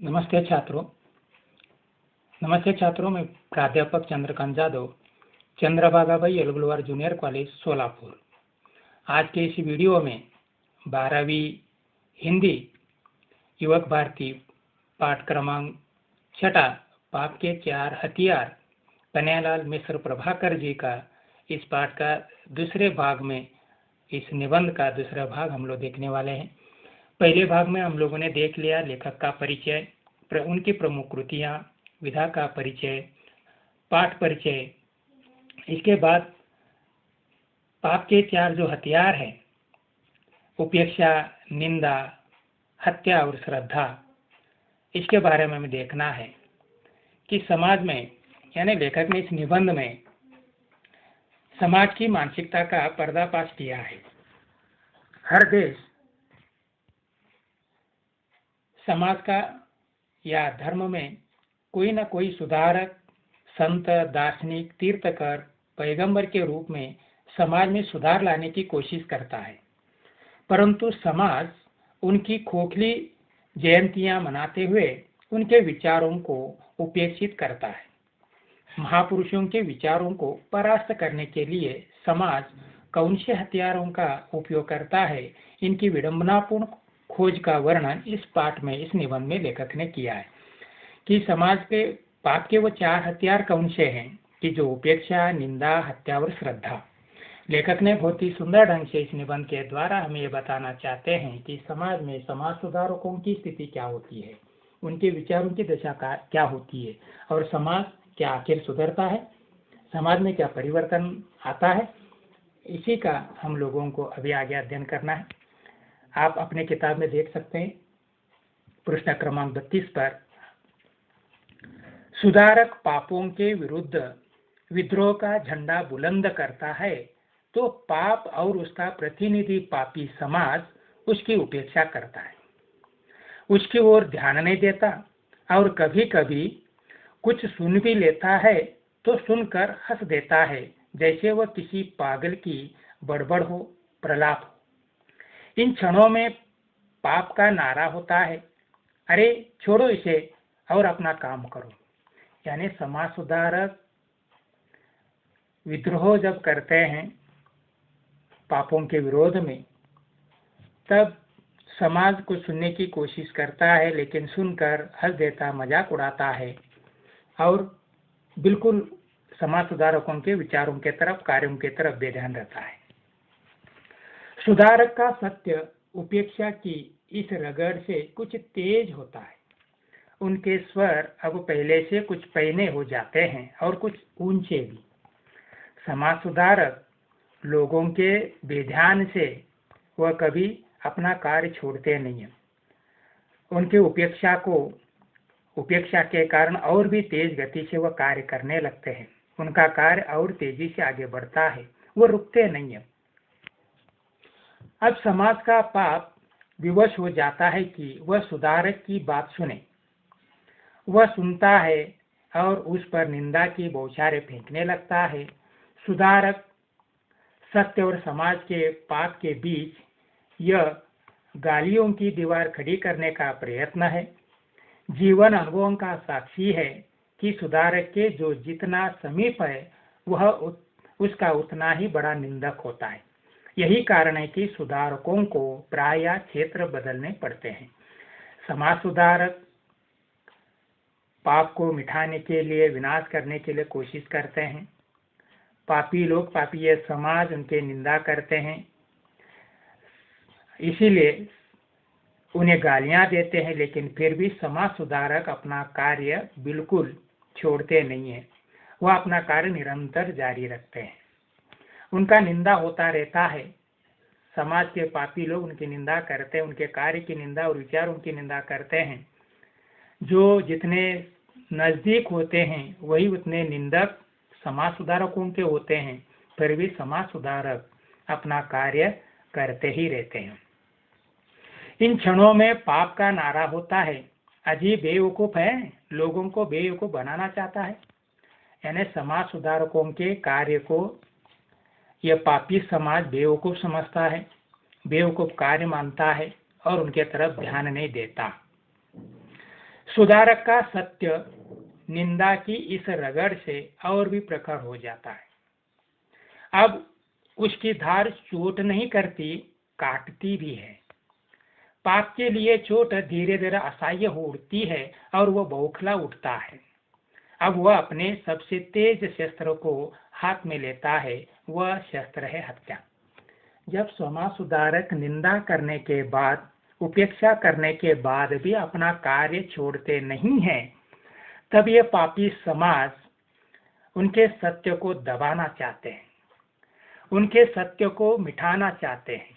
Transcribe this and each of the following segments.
नमस्ते छात्रों। मैं प्राध्यापक चंद्रकांत जाधव, चंद्रभागाबाई एलगुलवार जूनियर कॉलेज सोलापुर। आज के इस वीडियो में 12वीं हिंदी युवक भारती पाठ क्रमांक 6 पाप के 4 हथियार कन्हैयालाल मिश्र प्रभाकर जी का इस पाठ का दूसरे भाग में इस निबंध का दूसरा भाग हम लोग देखने वाले हैं। पहले भाग में हम लोगों ने देख लिया लेखक का परिचय, उनकी प्रमुख कृतियां, विधा का परिचय, पाठ परिचय। इसके बाद पाप के 4 जो हथियार हैं, उपेक्षा, निंदा, हत्या और श्रद्धा, इसके बारे में हमें देखना है कि समाज में, यानी लेखक ने इस निबंध में समाज की मानसिकता का पर्दाफाश किया है। हर देश समाज का या धर्म में कोई न कोई सुधारक, संत, दार्शनिक, तीर्थकर, पैगंबर के रूप में समाज में सुधार लाने की कोशिश करता है, परंतु समाज उनकी खोखली जयंतियां मनाते हुए उनके विचारों को उपेक्षित करता है। महापुरुषों के विचारों को परास्त करने के लिए समाज कौन से हथियारों का उपयोग करता है, इनकी विडंबनापूर्ण खोज का वर्णन इस पाठ में, इस निबंध में लेखक ने किया है कि समाज के पाप के वो 4 हथियार कौन से हैं कि जो उपेक्षा, निंदा, हत्या और श्रद्धा। लेखक ने बहुत ही सुंदर ढंग से इस निबंध के द्वारा हमें ये बताना चाहते हैं कि समाज में समाज सुधारकों की स्थिति क्या होती है, उनके विचारों की दशा क्या होती है और समाज क्या आखिर सुधरता है, समाज में क्या परिवर्तन आता है। इसी का हम लोगों को अभी आगे अध्ययन करना है। आप अपने किताब में देख सकते हैं, पृष्ठ क्रमांक 32 पर सुधारक पापों के विरुद्ध विद्रोह का झंडा बुलंद करता है तो पाप और उसका प्रतिनिधि पापी समाज उसकी उपेक्षा करता है, उसकी ओर ध्यान नहीं देता और कभी कभी कुछ सुन भी लेता है तो सुनकर हंस देता है, जैसे वह किसी पागल की बड़बड़ हो, प्रलाप हो। इन क्षणों में पाप का नारा होता है, अरे छोड़ो इसे और अपना काम करो। यानी समाज सुधारक विद्रोह जब करते हैं पापों के विरोध में, तब समाज को सुनने की कोशिश करता है, लेकिन सुनकर हंस देता, मजाक उड़ाता है और बिल्कुल समाज सुधारकों के विचारों के तरफ, कार्यों के तरफ बेध्यान रहता है। सुधारक का सत्य उपेक्षा की इस रगड़ से कुछ तेज होता है। उनके स्वर अब पहले से कुछ पैने हो जाते हैं और कुछ ऊंचे भी। समाज सुधारक लोगों के बेध्यान से वह कभी अपना कार्य छोड़ते नहीं है। उनकी उपेक्षा के कारण और भी तेज गति से वह कार्य करने लगते हैं। उनका कार्य और तेजी से आगे बढ़ता है, वो रुकते नहीं है। अब समाज का पाप विवश हो जाता है कि वह सुधारक की बात सुने। वह सुनता है और उस पर निंदा की बौछारें फेंकने लगता है। सुधारक सत्य और समाज के पाप के बीच यह गालियों की दीवार खड़ी करने का प्रयत्न है। जीवन अनुभवों का साक्षी है कि सुधारक के जो जितना समीप है वह उसका उतना ही बड़ा निंदक होता है। यही कारण है कि सुधारकों को प्रायः क्षेत्र बदलने पड़ते हैं। समाज सुधारक पाप को मिटाने के लिए, विनाश करने के लिए कोशिश करते हैं। पापी लोग, पापी समाज उनके निंदा करते हैं, इसीलिए उन्हें गालियां देते हैं, लेकिन फिर भी समाज सुधारक अपना कार्य बिल्कुल छोड़ते नहीं है। वह अपना कार्य निरंतर जारी रखते हैं। उनका निंदा होता रहता है। समाज के पापी लोग उनकी निंदा करते हैं, उनके कार्य की निंदा और विचारों की निंदा करते हैं। जो जितने नजदीक होते हैं वही उतने निंदक समाज सुधारकों के होते हैं, फिर भी समाज सुधारक अपना कार्य करते ही रहते हैं। इन क्षणों में पाप का नारा होता है, अजीब बेवकूफ है, लोगों को बेवकूफ बनाना चाहता है। यानी समाज सुधारकों के कार्य को यह पापी समाज बेवकूफ समझता है, बेवकूफ कार्य मानता है और उनके तरफ ध्यान नहीं देता। सुधारक का सत्य निंदा की इस रगड़ से और भी प्रखर हो जाता है। अब उसकी धार चोट नहीं करती, काटती भी है। पाप के लिए चोट धीरे धीरे असह्य हो उठती है और वह बौखला उठता है। अब वह अपने सबसे तेज शस्त्र को हाथ में लेता है, वह शस्त्र है हत्या। जब समाज सुधारक निंदा करने के बाद, उपेक्षा करने के बाद भी अपना कार्य छोड़ते नहीं हैं, तब ये पापी समाज उनके सत्य को दबाना चाहते हैं, उनके सत्य को मिटाना चाहते हैं,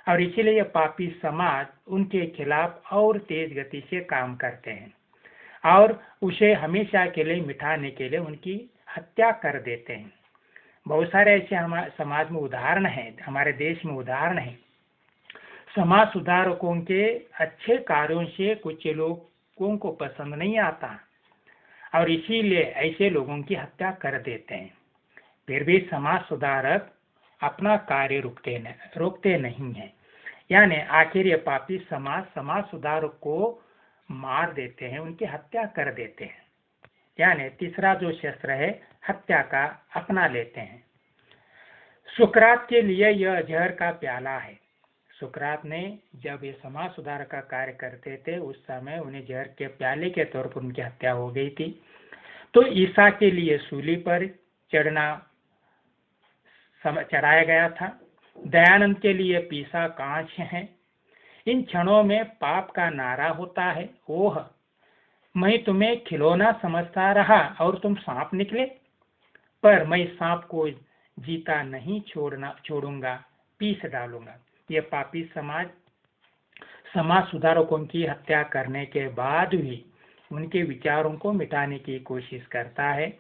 और इसीलिए ये पापी समाज उनके खिलाफ और तेज गति से काम करते हैं और उसे हमेशा के लिए मिटाने के लिए उनकी हत्या कर देते हैं। बहुत सारे ऐसे हमारे समाज में उदाहरण हैं, हमारे देश में उदाहरण हैं। समाज सुधारकों के अच्छे कार्यों से कुछ लोगों को पसंद नहीं आता और इसीलिए ऐसे लोगों की हत्या कर देते हैं। फिर भी समाज सुधारक अपना कार्य रोकते नहीं हैं। यानी आखिर ये पापी समाज सुधारक को मार देते हैं, उनकी हत्या कर देते हैं। यानी तीसरा जो शस्त्र है हत्या का अपना लेते हैं। सुकरात के लिए यह जहर का प्याला है। सुकरात ने जब ये समाज सुधार का कार्य करते थे उस समय उन्हें जहर के प्याले के तौर पर उनकी हत्या हो गई थी। तो ईसा के लिए सूली पर चढ़ाया गया था। दयानंद के लिए पीसा कांच है। इन क्षणों में पाप का नारा होता है, ओह मैं तुम्हें खिलौना समझता रहा और तुम सांप निकले, पर मैं सांप को जीता नहीं छोड़ूंगा, पीस डालूंगा। ये पापी समाज सुधारकों की हत्या करने के बाद भी उनके विचारों को मिटाने की कोशिश करता है।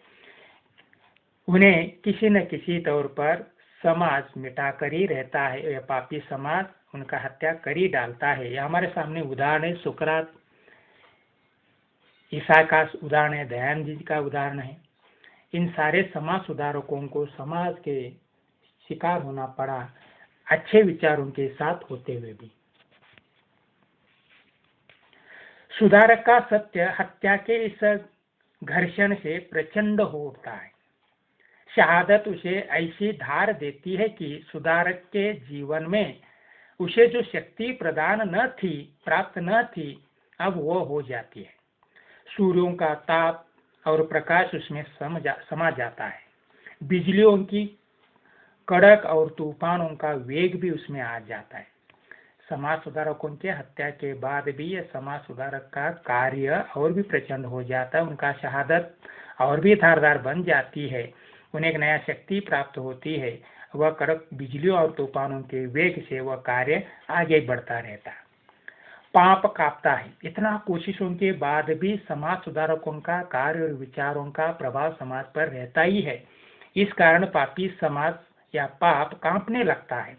उन्हें किसी न किसी तौर पर समाज मिटा कर ही रहता है। यह पापी समाज उनका हत्या कर ही डालता है। यह हमारे सामने उदाहरण है, सुकरात, ईसा का उदाहरण है, दयानंद जी का उदाहरण है। इन सारे समाज सुधारकों को समाज के शिकार होना पड़ा, अच्छे विचारों के साथ होते हुए भी। सुधारक का सत्य हत्या के इस घर्षण से प्रचंड हो उठता है। शहादत उसे ऐसी धार देती है कि सुधारक के जीवन में उसे जो शक्ति प्राप्त न थी, अब वो हो जाती है। सूर्यों का ताप और प्रकाश उसमें समा जाता है। बिजलियों की कड़क और तूफानों का वेग भी उसमें आ जाता है। समाज सुधारकों के हत्या के बाद भी यह समाज सुधारक का कार्य और भी प्रचंड हो जाता है। उनका शहादत और भी धारदार बन जाती है। उन्हें एक नया शक्ति प्राप्त होती है। वह कड़क बिजलियों और तूफानों के वेग से वह कार्य आगे बढ़ता रहता है। पाप कांपता है। इतना कोशिशों के बाद भी समाज सुधारकों का कार्य और विचारों का प्रभाव समाज पर रहता ही है। इस कारण पापी समाज या पाप कांपने लगता है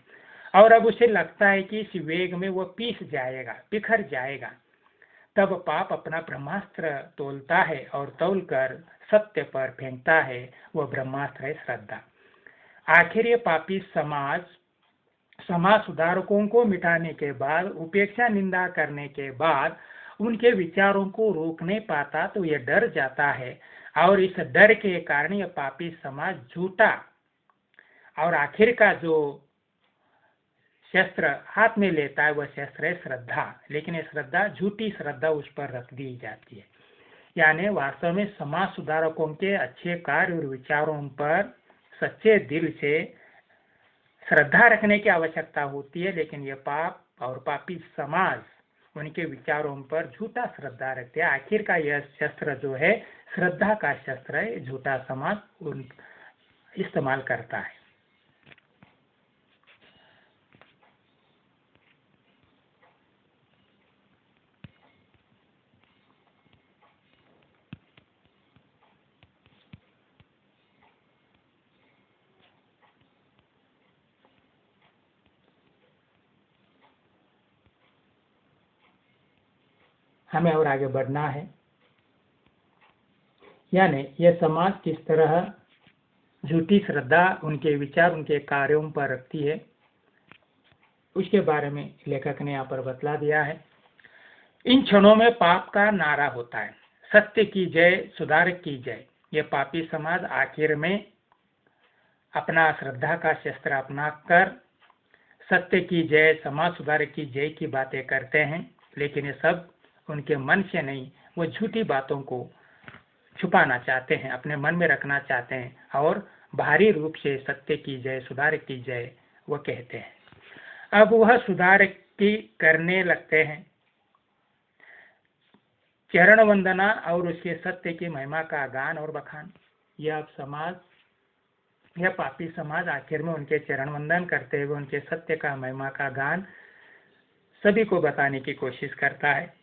और अब उसे लगता है कि इस वेग में वह पिस जाएगा, बिखर जाएगा। तब पाप अपना ब्रह्मास्त्र तोलता है और तोलकर सत्य पर फेंकता है। वह ब्रह्मास्त्र है श्रद्धा। आखिर ये पापी समाज सुधारकों को मिटाने के बाद, उपेक्षा निंदा करने के बाद उनके विचारों को रोक नहीं पाता, तो यह डर जाता है और इस डर के कारण यह पापी समाज झूठा और आखिर का जो शस्त्र हाथ में लेता है वह शस्त्र है श्रद्धा। लेकिन यह श्रद्धा झूठी श्रद्धा उस पर रख दी जाती है। यानी वास्तव में समाज सुधारकों के अच्छे कार्य और विचारों पर सच्चे दिल से श्रद्धा रखने की आवश्यकता होती है। लेकिन यह पाप और पापी समाज उनके विचारों पर झूठा श्रद्धा रखते हैं। आखिर का यह शस्त्र जो है श्रद्धा का शस्त्र है, झूठा समाज इस्तेमाल करता है। हमें और आगे बढ़ना है। यानी यह समाज किस तरह झूठी श्रद्धा उनके विचार, उनके कार्यों पर रखती है, उसके बारे में लेखक ने यहाँ पर बतला दिया है। इन क्षणों में पाप का नारा होता है, सत्य की जय, सुधारक की जय। ये पापी समाज आखिर में अपना श्रद्धा का शस्त्र अपना कर सत्य की जय, समाज सुधारक की जय की बातें करते हैं, लेकिन ये सब उनके मन से नहीं, वो झूठी बातों को छुपाना चाहते हैं, अपने मन में रखना चाहते हैं और बाहरी रूप से सत्य की जय, सुधारक की जय वो कहते हैं। अब वह सुधारक की करने लगते हैं, चरण वंदना और उसके सत्य की महिमा का गान और बखान। यह अब समाज, यह पापी समाज आखिर में उनके चरण वंदन करते हुए उनके सत्य का महिमा का गान सभी को बताने की कोशिश करता है।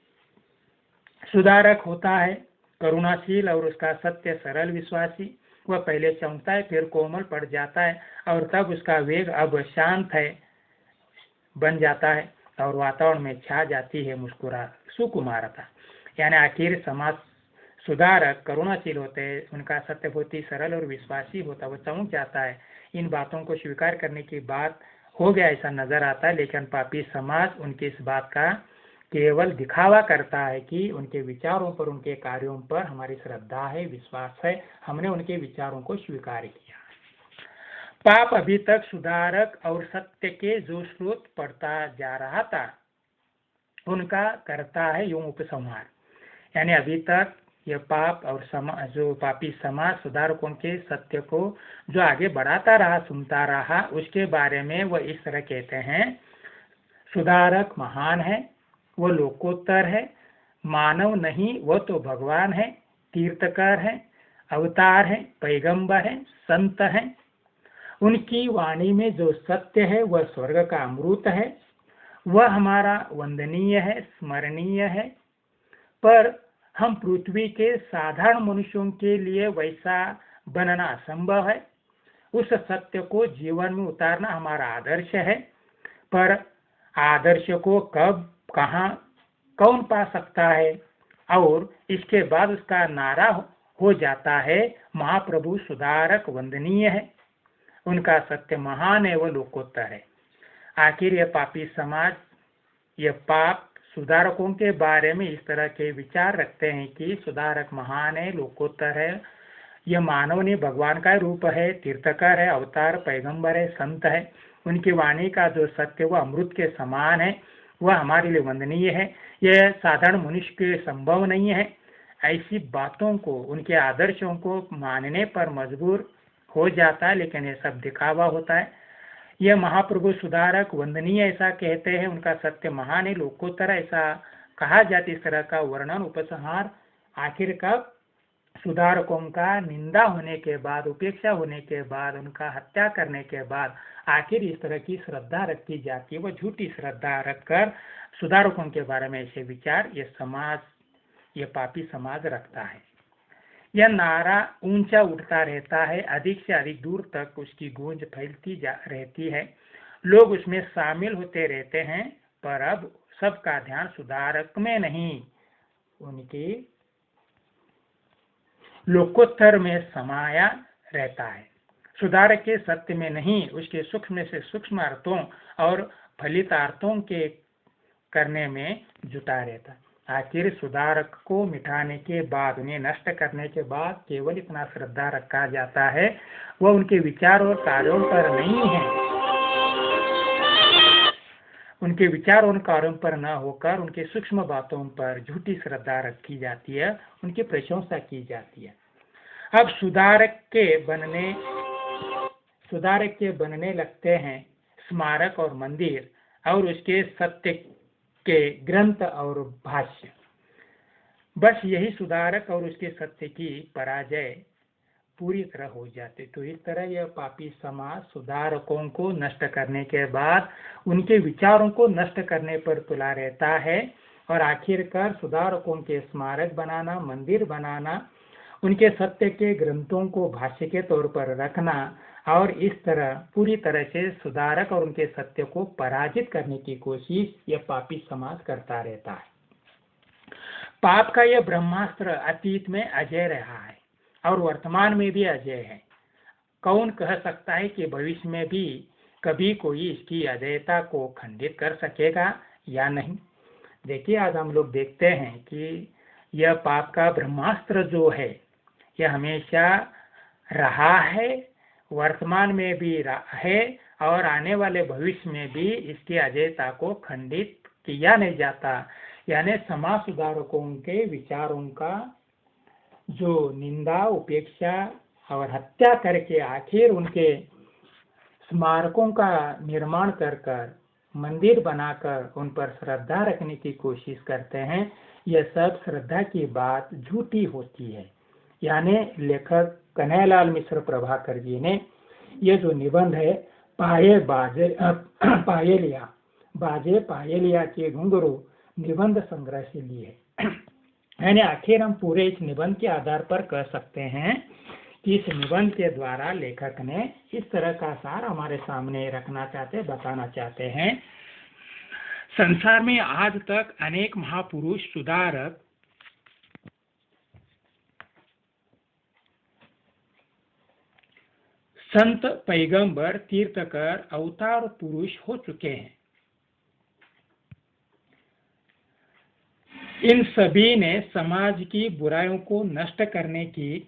सुधारक होता है करुणाशील और उसका सत्य सरल विश्वासी। वह पहले चमकता है, फिर कोमल पड़ जाता है और तब उसका वेग अब शांत है बन जाता है और वातावरण में छा जाती है मुस्कुरा सुकुमारता। यानी आखिर समाज सुधारक करुणाशील होते हैं, उनका सत्य बहुत ही सरल और विश्वासी होता है, वो चमक जाता है। इन बातों को स्वीकार करने की बात हो गया ऐसा नजर आता है, लेकिन पापी समाज उनकी इस बात का केवल दिखावा करता है कि उनके विचारों पर, उनके कार्यों पर हमारी श्रद्धा है, विश्वास है, हमने उनके विचारों को स्वीकार किया। पाप अभी तक सुधारक और सत्य के जो स्रोत पड़ता जा रहा था उनका करता है यूं उपसंहार। यानी अभी तक ये पाप और जो पापी समाज सुधारकों के सत्य को जो आगे बढ़ाता रहा, सुनता रहा, उसके बारे में वह इस तरह कहते हैं, सुधारक महान है, वो लोकोत्तर है, मानव नहीं वो तो भगवान है, तीर्थकर है, अवतार है, पैगंबर है, संत है। उनकी वाणी में जो सत्य है वह स्वर्ग का अमृत है, वह हमारा वंदनीय है, स्मरणीय है। पर हम पृथ्वी के साधारण मनुष्यों के लिए वैसा बनना असंभव है। उस सत्य को जीवन में उतारना हमारा आदर्श है, पर आदर्श को कब, कहाँ, कौन पा सकता है? और इसके बाद उसका नारा हो जाता है, महाप्रभु सुधारक वंदनीय है, उनका सत्य महान है, वो लोकोत्तर है। आखिर यह पापी समाज, यह पाप सुधारकों के बारे में इस तरह के विचार रखते हैं कि सुधारक महान है, लोकोत्तर है, यह मानव नहीं भगवान का रूप है, तीर्थकर है, अवतार, पैगंबर है, संत है। उनकी वाणी का जो सत्य वह अमृत के समान है, वह हमारे लिए वंदनीय है, यह साधारण मनुष्य के संभव नहीं है। ऐसी बातों को, उनके आदर्शों को मानने पर मजबूर हो जाता है, लेकिन यह सब दिखावा होता है। यह महाप्रभु सुधारक वंदनीय ऐसा कहते हैं, उनका सत्य महान है, लोकोत्तर ऐसा कहा जाता, इस तरह का वर्णन उपसंहार आखिर का सुधारकों का निंदा होने के बाद, उपेक्षा होने के बाद, उनका हत्या करने के बाद आखिर इस तरह की श्रद्धा रखी जाती है। वह झूठी श्रद्धा रखकर सुधारकों के बारे में ऐसे विचार ये समाज, ये पापी समाज रखता है। यह नारा ऊंचा उठता रहता है, अधिक से अधिक दूर तक उसकी गूंज फैलती रहती है, लोग उसमें शामिल होते रहते हैं, पर अब सबका ध्यान सुधारक में नहीं, उनकी लोकोत्तर में समाया रहता है। सुधारक के सत्य में नहीं, उसके सूक्ष्म से सूक्ष्म अर्थों और फलितार्थों के करने में जुटा रहता है। आखिर सुधारक को मिटाने के बाद, उन्हें नष्ट करने के बाद केवल इतना श्रद्धा रखा जाता है, वह उनके विचार और कार्यों पर नहीं है, उनके विचार और कार्यों पर न होकर उनके सूक्ष्म बातों पर झूठी श्रद्धा रखी जाती है, उनकी प्रशंसा की जाती है। अब सुधारक के बनने लगते हैं स्मारक और मंदिर और उसके सत्य के ग्रंथ और भाष्य। बस यही सुधारक और उसके सत्य की पराजय पूरी तरह हो जाती। तो इस तरह यह पापी समाज सुधारकों को नष्ट करने के बाद उनके विचारों को नष्ट करने पर तुला रहता है और आखिरकार सुधारकों के स्मारक बनाना, मंदिर बनाना, उनके सत्य के ग्रंथों को भाष्य के तौर पर रखना और इस तरह पूरी तरह से सुधारक और उनके सत्य को पराजित करने की कोशिश यह पापी समाज करता रहता है। पाप का यह ब्रह्मास्त्र अतीत में अजय रहा है और वर्तमान में भी अजय है। कौन कह सकता है कि भविष्य में भी कभी कोई इसकी अजयता को खंडित कर सकेगा या नहीं? देखिए, आज हम लोग देखते हैं कि यह पाप का ब्रह्मास्त्र जो है, यह हमेशा रहा है, वर्तमान में भी है और आने वाले भविष्य में भी इसकी अजेयता को खंडित किया नहीं जाता। यानी समाज सुधारकों के विचारों का जो निंदा, उपेक्षा और हत्या करके आखिर उनके स्मारकों का निर्माण कर मंदिर बनाकर उन पर श्रद्धा रखने की कोशिश करते हैं, यह सब श्रद्धा की बात झूठी होती है। यानी लेखक कन्हैयालाल मिश्र प्रभाकर जी ने यह जो निबंध है बाजे पायलिया के घुंघरू निबंध संग्रह से लिए है। यानी आखिर हम पूरे इस निबंध के आधार पर कह सकते हैं कि इस निबंध के द्वारा लेखक ने इस तरह का सार हमारे सामने रखना चाहते, बताना चाहते हैं। संसार में आज तक अनेक महापुरुष, सुधारक, संत, पैगंबर, तीर्थकर, अवतार पुरुष हो चुके हैं। इन सभी ने समाज की बुराइयों को नष्ट करने की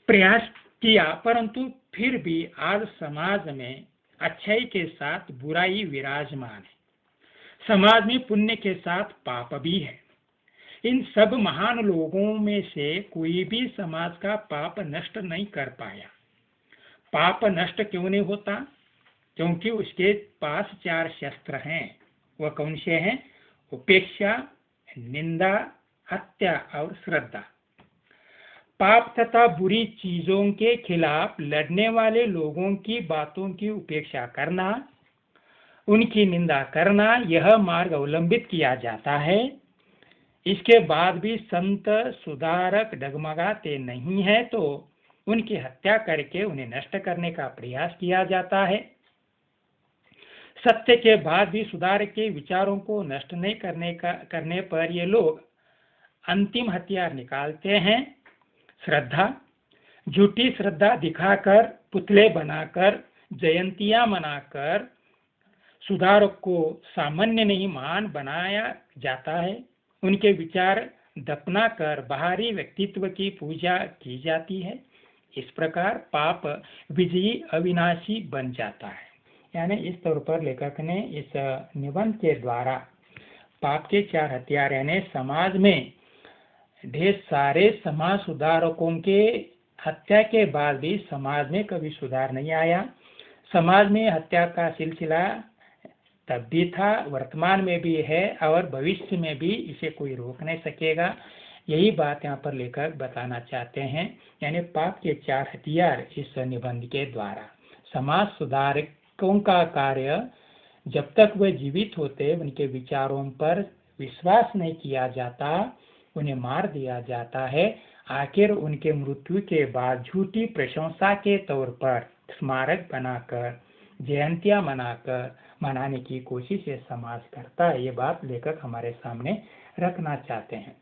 प्रयास किया, परंतु फिर भी आज समाज में अच्छाई के साथ बुराई विराजमान है। समाज में पुण्य के साथ पाप भी है। इन सब महान लोगों में से कोई भी समाज का पाप नष्ट नहीं कर पाया। पाप नष्ट क्यों नहीं होता? क्योंकि उसके पास 4 शस्त्र हैं। वह कौन से हैं? उपेक्षा, निंदा, हत्या और श्रद्धा। पाप तथा बुरी चीजों के खिलाफ लड़ने वाले लोगों की बातों की उपेक्षा करना, उनकी निंदा करना, यह मार्ग अवलंबित किया जाता है। इसके बाद भी संत सुधारक डगमगाते नहीं है तो उनकी हत्या करके उन्हें नष्ट करने का प्रयास किया जाता है। सत्य के बाद भी सुधार के विचारों को नष्ट नहीं करने पर ये लोग अंतिम हथियार निकालते हैं, श्रद्धा। झूठी श्रद्धा दिखाकर, पुतले बनाकर, जयंतियां मनाकर सुधारक को सामान्य नहीं महान बनाया जाता है। उनके विचार दफना कर बाहरी व्यक्तित्व की पूजा की जाती है। इस प्रकार पाप विजयी अविनाशी बन जाता है। यानी इस तौर पर लेखक ने इस निबंध के द्वारा पाप के 4 हथियार, यानी समाज में ढेर सारे समाज सुधारकों के हत्या के बाद भी समाज में कभी सुधार नहीं आया। समाज में हत्या का सिलसिला तब भी था, वर्तमान में भी है और भविष्य में भी इसे कोई रोक नहीं सकेगा। यही बात यहाँ पर लेखक बताना चाहते हैं। यानी पाप के 4 हथियार इस निबंध के द्वारा। समाज सुधारकों का कार्य, जब तक वह जीवित होते उनके विचारों पर विश्वास नहीं किया जाता, उन्हें मार दिया जाता है। आखिर उनके मृत्यु के बाद झूठी प्रशंसा के तौर पर स्मारक बनाकर, जयंतियां मनाने की कोशिश ये समाज करता है। ये बात लेखक हमारे सामने रखना चाहते हैं।